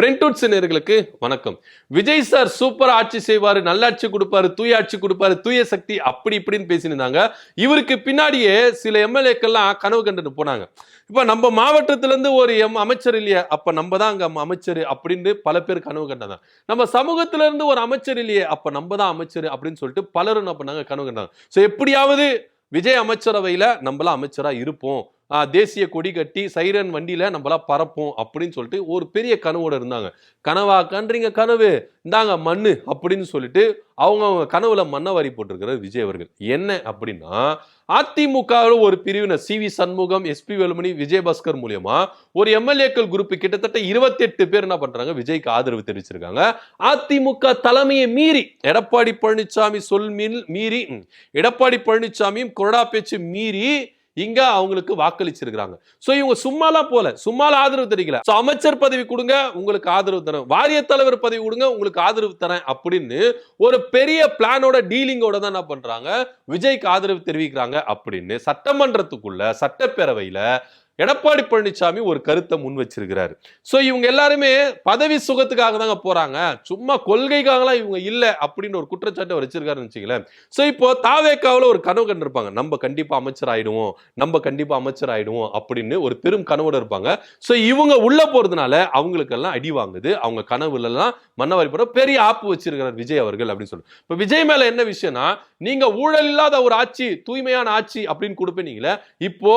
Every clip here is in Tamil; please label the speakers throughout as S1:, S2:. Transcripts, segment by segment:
S1: ஃப்ரெண்ட்வுட்ஸ் நேயர்களுக்கு வணக்கம். விஜய் சார் சூப்பரா ஆட்சி செய்வாரு, நல்லாட்சி கொடுப்பாரு, தூய ஆட்சி கொடுப்பாரு, தூய சக்தி அப்படி இப்படின்னு பேசியிருந்தாங்க. இவருக்கு பின்னாடியே சில எம்எல்ஏக்கள்லாம் கனவு கண்டுட்டு போனாங்க. இப்ப நம்ம மாவட்டத்துல இருந்து ஒரு அமைச்சர் இல்லையே, அப்ப நம்ம தான் அங்க அமைச்சர் அப்படின்னு பல பேர் கனவு கண்டாங்க. நம்ம சமூகத்துல இருந்து ஒரு அமைச்சர் இல்லையே, அப்ப நம்ம தான் அமைச்சர் அப்படின்னு சொல்லிட்டு பலரும் என்ன பண்ணாங்க, கனவு கண்டாங்க. சோ எப்படியாவது விஜய் அமைச்சரவையில நம்மளாம் அமைச்சரா இருப்போம், தேசிய கொடி கட்டி சைரன் வண்டியில நம்மளா பறப்போம் அப்படின்னு சொல்லிட்டு ஒரு பெரிய கனவோட இருந்தாங்க. கனவா கன்றீங்க கனவு, இந்தாங்க மண்ணு அப்படின்னு சொல்லிட்டு அவங்க கனவுல மண்ணை வாரி போட்டிருக்கிறார் விஜய் அவர்கள். என்ன அப்படின்னா, அதிமுக ஒரு பிரிவினர் C V Shanmugam, SP Velumani, Vijayabaskar மூலியமா ஒரு எம்எல்ஏக்கள் குரூப் கிட்டத்தட்ட 28 பேர் என்ன பண்றாங்க, விஜய்க்கு ஆதரவு தெரிவிச்சிருக்காங்க. அதிமுக தலைமையை மீறி எடப்பாடி பழனிசாமி மீறி எடப்பாடி பழனிசாமியும் கொறடா பேச்சு மீறி இங்க அவங்களுக்கு வாக்களிச்சிருக்காங்க. சோ இவங்க சும்மாலாம் போல, சும்மாலாம் ஆதரவு தெரிவிக்கல. சோ அமைச்சர் பதவி கொடுங்க உங்களுக்கு ஆதரவு தரேன், வாரிய தலைவர் பதவி கொடுங்க உங்களுக்கு ஆதரவு தரேன் அப்படின்னு ஒரு பெரிய பிளானோட டீலிங்கோட தான் என்ன பண்றாங்க, விஜய்க்கு ஆதரவு தெரிவிக்கிறாங்க அப்படின்னு சட்டமன்றத்துக்குள்ள சட்டப்பேரவையில எடப்பாடி பழனிசாமி ஒரு கருத்தை முன் வச்சிருக்கிறாரு. சோ இவங்க எல்லாருமே பதவி சுகத்துக்காக தாங்க போறாங்க, சும்மா கொள்கைக்காகலாம் இவங்க இல்ல அப்படின்னு ஒரு குற்றச்சாட்டை வச்சிருக்காருன்னு வச்சுங்களேன். சோ இப்போ தாவேக்காவுல ஒரு கனவு கண்டிருப்பாங்க, நம்ம கண்டிப்பா அமைச்சர் ஆயிடுவோம், நம்ம கண்டிப்பா அமைச்சர் ஆயிடுவோம் அப்படின்னு ஒரு பெரும் கனவோட இருப்பாங்க. சோ இவங்க உள்ள போறதுனால அவங்களுக்கு எல்லாம் அடி வாங்குது, அவங்க கனவுல எல்லாம் மன்னவாரி போற பெரிய ஆப்பு வச்சிருக்கிறார் விஜய் அவர்கள் அப்படின்னு சொல்லி. இப்ப விஜய் மேல என்ன விஷயம்னா, நீங்க ஊழல் இல்லாத ஒரு ஆட்சி, தூய்மையான ஆட்சி அப்படின்னு கொடுப்பீங்களே, இப்போ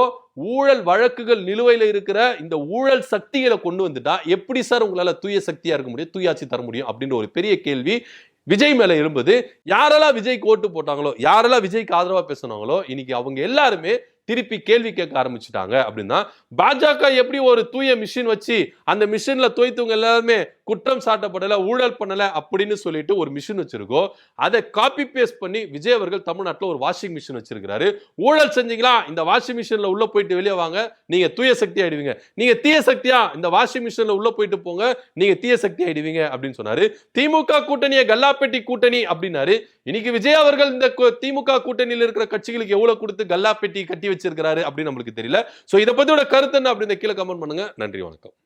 S1: ஊழல் வழக்குகள் நிலுவையில் இருக்கிற இந்த ஊழல் சக்திகளை கொண்டு வந்துட்டா எப்படி சார் உங்களால தூய சக்தியா இருக்க முடியும், தூயாட்சி தர முடியும் அப்படின்ற ஒரு பெரிய கேள்வி விஜய் மேல எழும்புது. யாரெல்லாம் விஜய்க்கு ஓட்டு போட்டாங்களோ, யாரெல்லாம் விஜய்க்கு ஆதரவா பேசினாங்களோ, இன்னைக்கு அவங்க எல்லாருமே திருப்பி கேள்வி கேட்க ஆரம்பிச்சுட்டாங்க. அப்படின்னா பாஜக எப்படி ஒரு தூய மிஷின் வச்சு அந்த மிஷின்ல தோய்த்தவங்க எல்லாருமே குற்றம் சாட்டப்படல, ஊழல் பண்ணல அப்படின்னு சொல்லிட்டு ஒரு மிஷின் வச்சிருக்கோம், அதை காப்பி பேஸ்ட் பண்ணி விஜய் அவர்கள் தமிழ்நாட்டில் ஒரு வாஷிங் மிஷின் வச்சிருக்காரு. ஊழல் செஞ்சீங்களா, இந்த வாஷிங் மிஷின்ல உள்ள போயிட்டு வெளியே வாங்க, நீங்க தூய சக்தி ஆயிடுவீங்க. நீங்க தீய சக்தியா, இந்த வாஷிங் மிஷின்ல உள்ள போயிட்டு போங்க, நீங்க தீய சக்தி ஆயிடுவீங்க அப்படின்னு சொன்னாரு. திமுக கூட்டணியை கல்லாப்பெட்டி கூட்டணி அப்படின்னாரு. இன்னைக்கு விஜய் அவர்கள் இந்த திமுக கூட்டணியில் இருக்கிற கட்சிகளுக்கு எவ்வளவு கொடுத்து கல்லாப்பெட்டி கட்டி வச்சிருக்காரு அப்படின்னு நம்மளுக்கு தெரியல. சோ இதை பத்தியோட கருத்து என்ன அப்படின்னு கீழே கமெண்ட் பண்ணுங்க. நன்றி, வணக்கம்.